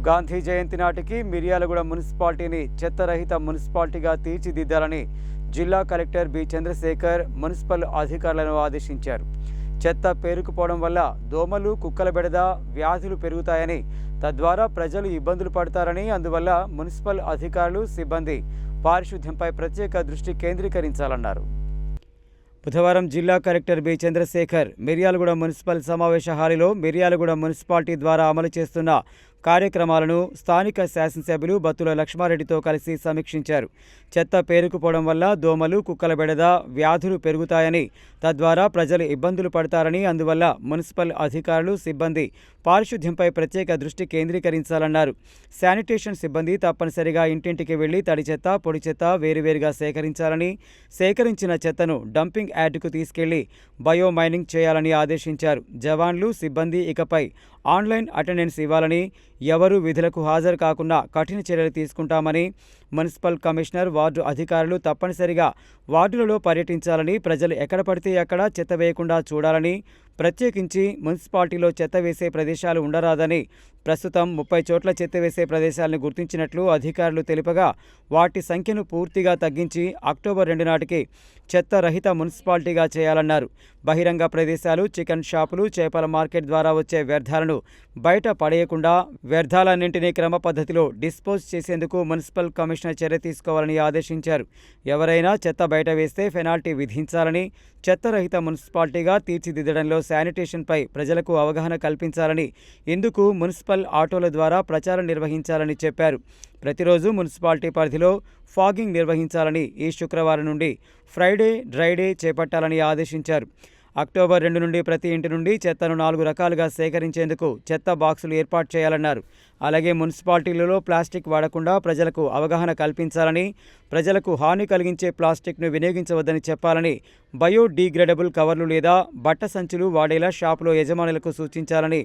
గాంధీ జయంతి నాటికి మిర్యాలగూడ మున్సిపాలిటీని చెత్తరహిత మున్సిపాలిటీగా తీర్చిదిద్దాలని జిల్లా కలెక్టర్ బి చంద్రశేఖర్ మున్సిపల్ అధికారులను ఆదేశించారు. చెత్త పేరుకుపోవడం వల్ల దోమలు, కుక్కల బెడద, వ్యాధులు పెరుగుతాయని, తద్వారా ప్రజలు ఇబ్బందులు పడతారని, అందువల్ల మున్సిపల్ అధికారులు, సిబ్బంది పారిశుద్ధ్యంపై ప్రత్యేక దృష్టి కేంద్రీకరించాలన్నారు. బుధవారం జిల్లా collector B Chandrasekhar Miryalaguda municipal సమావేశ హాలులో మిర్యాలగూడ మున్సిపాలిటీ ద్వారా అమలు చేస్తున్న కార్యక్రమాలను స్థానిక శాసనసభ్యులు బత్తుల లక్ష్మారెడ్డితో కలిసి సమీక్షించారు. చెత్త పేరుకుపోవడం వల్ల దోమలు, కుక్కల బెడద, వ్యాధులు పెరుగుతాయని, తద్వారా ప్రజలు ఇబ్బందులు పడతారని, అందువల్ల మున్సిపల్ అధికారులు, సిబ్బంది పారిశుద్ధ్యంపై ప్రత్యేక దృష్టి కేంద్రీకరించాలన్నారు. శానిటేషన్ సిబ్బంది తప్పనిసరిగా ఇంటింటికి వెళ్లి తడి చెత్త, పొడి చెత్త వేరువేరుగా సేకరించాలని, సేకరించిన చెత్తను డంపింగ్ యార్డుకు తీసుకెళ్లి బయో మైనింగ్ చేయాలని ఆదేశించారు. జవాన్లు, సిబ్బంది ఇకపై ఆన్లైన్ అటెండెన్స్ ఇవ్వాలని, ఎవరూ విధులకు హాజరు కాకుండా కఠిన చర్యలు తీసుకుంటామని, మున్సిపల్ కమిషనర్, వార్డు అధికారులు తప్పనిసరిగా వార్డులలో పర్యటించాలని, ప్రజలు ఎక్కడ పడితే అక్కడ చెత్త వేయకుండా చూడాలని, ప్రత్యేకించి మున్సిపాలిటీలో చెత్త వేసే ప్రదేశాలు ఉండరాదని, ప్రస్తుతం 30 చోట్ల చెత్త వేసే ప్రదేశాలను గుర్తించినట్లు అధికారులు తెలుపగా, వాటి సంఖ్యను పూర్తిగా తగ్గించి అక్టోబర్ 2 నాటికి చెత్త రహిత మున్సిపాలిటీగా చేయాలన్నారు. బహిరంగ ప్రదేశాలు, చికెన్ షాపులు, చేపల మార్కెట్ ద్వారా వచ్చే వ్యర్థాలను బయట పడేయకుండా వ్యర్థాలన్నింటినీ క్రమ పద్ధతిలో డిస్పోజ్ చేసేందుకు మున్సిపల్ కమిషనర్ చర్య తీసుకోవాలని ఆదేశించారు. ఎవరైనా చెత్త బయట వేస్తే పెనాల్టీ విధించాలని, చెత్త రహిత మున్సిపాలిటీగా తీర్చిదిద్దడంలో శానిటేషన్పై ప్రజలకు అవగాహన కల్పించాలని, ఇందుకు మున్సిపల్ ఆటోల ద్వారా ప్రచారం నిర్వహించాలని చెప్పారు. ప్రతిరోజు మున్సిపాలిటీ పరిధిలో ఫాగింగ్ నిర్వహించాలని, ఈ శుక్రవారం నుండి ఫ్రైడే డ్రై డే చేపట్టాలని ఆదేశించారు. అక్టోబర్ 2 నుండి ప్రతి ఇంటి నుండి చెత్తను 4 రకాలుగా సేకరించేందుకు చెత్త బాక్సులు ఏర్పాటు చేయాలన్నారు. అలాగే మున్సిపాలిటీలలో ప్లాస్టిక్ వాడకుండా ప్రజలకు అవగాహన కల్పించాలని, ప్రజలకు హాని కలిగించే ప్లాస్టిక్ను వినియోగించవద్దని చెప్పాలని, బయోడీగ్రేడబుల్ కవర్లు లేదా బట్ట సంచులు వాడేలా షాపులో యజమానులకు సూచించాలని,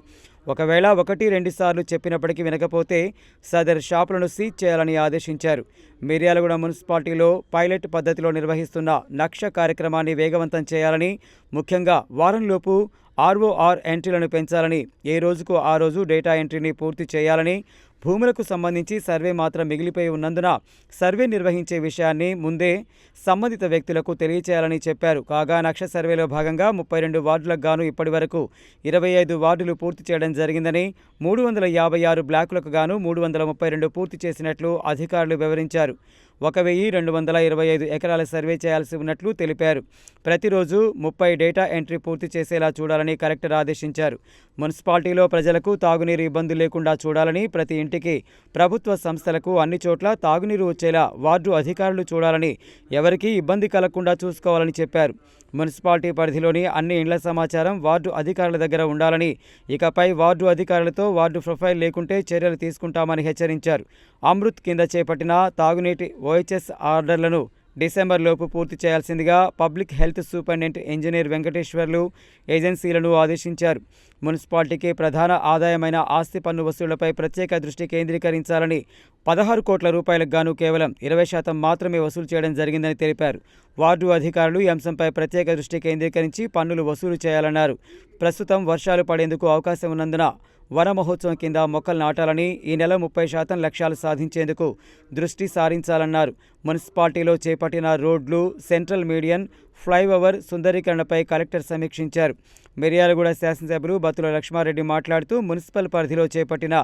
ఒకవేళ 1-2 సార్లు చెప్పినప్పటికీ వినకపోతే సదరు షాపులను సీజ్ చేయాలని ఆదేశించారు. మిర్యాలగూడ మున్సిపాలిటీలో పైలట్ పద్ధతిలో నిర్వహిస్తున్న లక్ష్య కార్యక్రమాన్ని వేగవంతం చేయాలని, ముఖ్యంగా వారంలోపు ఆర్ఓఆర్ ఎంట్రీలను పెంచాలని, ఏ రోజుకు ఆ రోజు డేటా ఎంట్రీని పూర్తి చేయాలని, భూములకు సంబంధించి సర్వే మాత్రం మిగిలిపోయి ఉన్నందున సర్వే నిర్వహించే విషయాన్ని ముందే సంబంధిత వ్యక్తులకు తెలియచేయాలని చెప్పారు. కాగా లక్ష్య సర్వేలో భాగంగా 32 వార్డులకు గాను ఇప్పటి వరకు 25 వార్డులు పూర్తి చేయడం జరిగిందని, 356 బ్లాకులకు గాను 332 పూర్తి చేసినట్లు అధికారులు వివరించారు. 1225 ఎకరాల సర్వే చేయాల్సి ఉన్నట్లు తెలిపారు. ప్రతిరోజు 30 డేటా ఎంట్రీ పూర్తి చేసేలా చూడాలని కలెక్టర్ ఆదేశించారు. మున్సిపాలిటీలో ప్రజలకు తాగునీరు ఇబ్బందులు లేకుండా చూడాలని, ప్రతి ఇంటికి, ప్రభుత్వ సంస్థలకు అన్ని చోట్ల తాగునీరు వచ్చేలా వార్డు అధికారులు చూడాలని, ఎవరికీ ఇబ్బంది కలగకుండా చూసుకోవాలని చెప్పారు. మున్సిపాలిటీ పరిధిలోని అన్ని ఇండ్ల సమాచారం వార్డు అధికారుల దగ్గర ఉండాలని, ఇకపై వార్డు అధికారులతో వార్డు ప్రొఫైల్ లేకుంటే చర్యలు తీసుకుంటామని హెచ్చరించారు. అమృత్ కింద చేపట్టిన తాగునీటి ఓహెచ్ఎస్ ఆర్డర్లను డిసెంబర్లోపు పూర్తి చేయాల్సిందిగా public health superintendent engineer Venkateswarlu ఏజెన్సీలను ఆదేశించారు. మున్సిపాలిటీకి ప్రధాన ఆదాయమైన ఆస్తి పన్ను వసూళ్లపై ప్రత్యేక దృష్టి కేంద్రీకరించాలని, 16 కోట్ల రూపాయలకు గాను కేవలం 20% మాత్రమే వసూలు చేయడం జరిగిందని తెలిపారు. వార్డు అధికారులు ఈ అంశంపై ప్రత్యేక దృష్టి కేంద్రీకరించి పన్నులు వసూలు చేయాలన్నారు. ప్రస్తుతం వర్షాలు పడేందుకు అవకాశం ఉన్నందున వన మహోత్సవం కింద మొక్కలు నాటాలని, ఈ నెల 30% లక్ష్యాలు సాధించేందుకు దృష్టి సారించాలన్నారు. మున్సిపాలిటీలో చేపట్టిన రోడ్లు, సెంట్రల్ మీడియన్, ఫ్లైఓవర్ సుందరీకరణపై కలెక్టర్ సమీక్షించారు. మిర్యాలగూడ శాసనసభ్యులు బత్తుల లక్ష్మారెడ్డి మాట్లాడుతూ, మున్సిపల్ పరిధిలో చేపట్టిన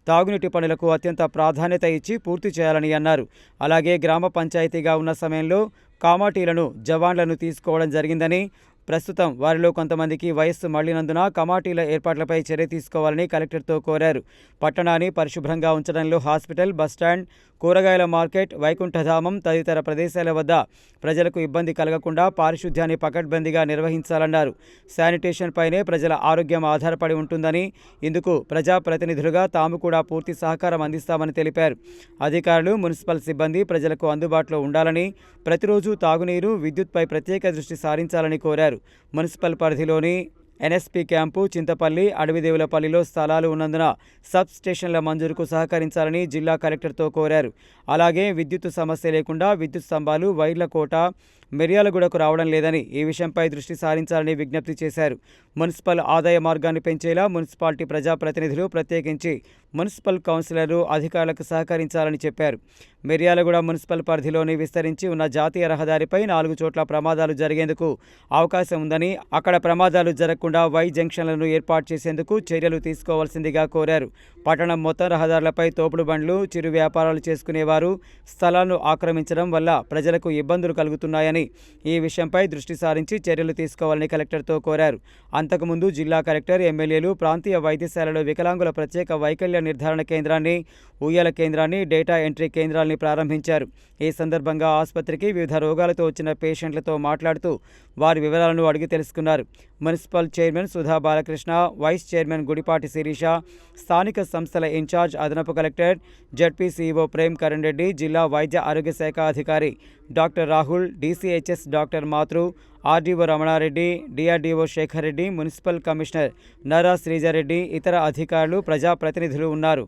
తాగునీటి పనులకు అత్యంత ప్రాధాన్యత ఇచ్చి పూర్తి చేయాలని అన్నారు. అలాగే గ్రామ పంచాయతీగా ఉన్న సమయంలో కామాటీలను, జవాన్లను తీసుకోవడం జరిగిందని, ప్రస్తుతం వారిలో కొంతమందికి వయస్సు మళ్లినందున కమాటీల ఏర్పాట్లపై చర్య తీసుకోవాలని కలెక్టర్తో కోరారు. పట్టణాన్ని పరిశుభ్రంగా ఉంచడంలో హాస్పిటల్, బస్టాండ్, కూరగాయల మార్కెట్, వైకుంఠధామం తదితర ప్రదేశాల వద్ద ప్రజలకు ఇబ్బంది కలగకుండా పారిశుద్ధ్యాన్ని పకడ్బందీగా నిర్వహించాలన్నారు. శానిటేషన్ పైనే ప్రజల ఆరోగ్యం ఆధారపడి ఉంటుందని, ఇందుకు ప్రజాప్రతినిధులుగా తాము కూడా పూర్తి సహకారం అందిస్తామని తెలిపారు. అధికారులు, మున్సిపల్ సిబ్బంది ప్రజలకు అందుబాటులో ఉండాలని, ప్రతిరోజు తాగునీరు, విద్యుత్పై ప్రత్యేక దృష్టి సారించాలని కోరారు. మున్సిపల్ పరిధిలోని ఎన్ఎస్పీ క్యాంపు, చింతపల్లి, అడవిదేవులపల్లిలో స్థలాలు ఉన్నందున సబ్ స్టేషన్ల మంజూరుకు సహకరించాలని జిల్లా కలెక్టర్తో కోరారు. అలాగే విద్యుత్ సమస్య లేకుండా విద్యుత్ స్తంభాలు, వైర్ల కోట, మిర్యాలగూడకు రావడం లేదని ఈ విషయంపై దృష్టి సారించాలని విజ్ఞప్తి చేశారు. మున్సిపల్ ఆదాయ మార్గాన్ని పెంచేలా మున్సిపాలిటీ ప్రజాప్రతినిధులు, ప్రత్యేకించి మున్సిపల్ కౌన్సిలర్లు అధికారులకు సహకరించాలని చెప్పారు. మిర్యాలగూడ మున్సిపల్ పరిధిలోని విస్తరించి ఉన్న జాతీయ రహదారిపై 4 చోట్ల ప్రమాదాలు జరిగేందుకు అవకాశం ఉందని, అక్కడ ప్రమాదాలు జరగకుండా వై జంక్షన్లను ఏర్పాటు చేసేందుకు చర్యలు తీసుకోవాల్సిందిగా కోరారు. పట్టణం మొత్తం రహదారులపై తోపుడు బండ్లు, చిరు వ్యాపారాలు చేసుకునేవారు స్థలాలను ఆక్రమించడం వల్ల ప్రజలకు ఇబ్బందులు కలుగుతున్నాయని, ఈ విషయంపై దృష్టి సారించి చర్యలు తీసుకోవాలని కలెక్టర్తో కోరారు. అంతకుముందు జిల్లా కలెక్టర్, ఎమ్మెల్యేలు ప్రాంతీయ వైద్యశాలలో వికలాంగుల ప్రత్యేక వైకల్య నిర్ధారణ కేంద్రాన్ని, ఊయల కేంద్రాన్ని, డేటా ఎంట్రీ కేంద్రాల్ని ప్రారంభించారు. ఈ సందర్భంగా ఆసుపత్రికి వివిధ రోగాలతో వచ్చిన పేషెంట్లతో మాట్లాడుతూ వారి వివరాలను అడిగి తెలుసుకున్నారు. Municipal chairman Sudha Balakrishna, vice chairman Gudipati Sirisha, స్థానిక సంస్థల ఇన్ఛార్జ్ అదనపు కలెక్టర్, జడ్పీసీఈఓ ప్రేమ్ కరణ్ రెడ్డి, జిల్లా వైద్య ఆరోగ్య శాఖ అధికారి doctor Rahul, DCHS doctor Matru, RDO Ramana Reddy, DRDO Shekar Reddy, municipal commissioner Nara Srija Reddy, ఇతర అధికారులు, ప్రజాప్రతినిధులు ఉన్నారు.